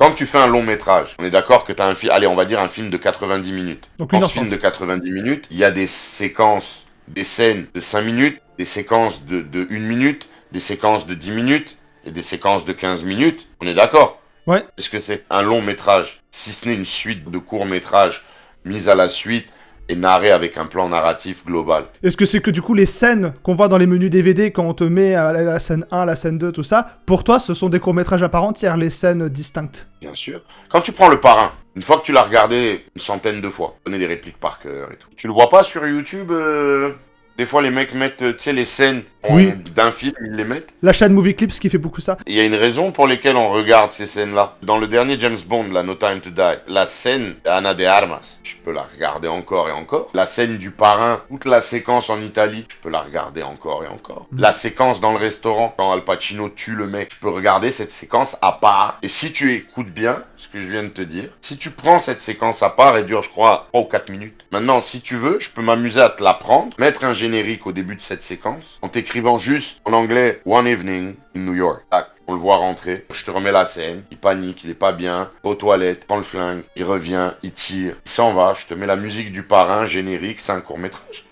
Quand tu fais un long métrage, on est d'accord que tu as un film, allez, on va dire un film de 90 minutes. Donc Dans ce 1h30. film de 90 minutes, il y a des séquences, des scènes de 5 minutes, des séquences de 1 minute, des séquences de 10 minutes et des séquences de 15 minutes. On est d'accord? Ouais. Est-ce que c'est un long métrage, si ce n'est une suite de courts métrages mise à la suite et narrée avec un plan narratif global? Est-ce que c'est que du coup les scènes qu'on voit dans les menus DVD quand on te met à la scène 1, la scène 2, tout ça, pour toi ce sont des courts-métrages à part entière, les scènes distinctes? Bien sûr. Quand tu prends Le Parrain, une fois que tu l'as regardé une centaine de fois, tu connais les répliques par cœur et tout. Tu le vois pas sur YouTube des fois les mecs mettent, tu sais, les scènes Oui. d'un film, ils les mettent. La chaîne Movie Clips qui fait beaucoup ça. Il y a une raison pour laquelle on regarde ces scènes-là. Dans le dernier James Bond, la No Time to Die, la scène d'Anna de Armas, je peux la regarder encore et encore. La scène du parrain, toute la séquence en Italie, je peux la regarder encore et encore. La séquence dans le restaurant, quand Al Pacino tue le mec, je peux regarder cette séquence à part. Et si tu écoutes bien ce que je viens de te dire, si tu prends cette séquence à part, elle dure, je crois, 3 ou 4 minutes. Maintenant, si tu veux, je peux m'amuser à te la prendre, mettre un générique au début de cette séquence, en t'écrivant juste en anglais One Evening in New York. Tac, on le voit rentrer. Je te remets la scène. Il panique, il est pas bien. Aux toilettes, prend le flingue. Il revient, il tire, il s'en va. Je te mets la musique du parrain, générique. C'est un court métrage.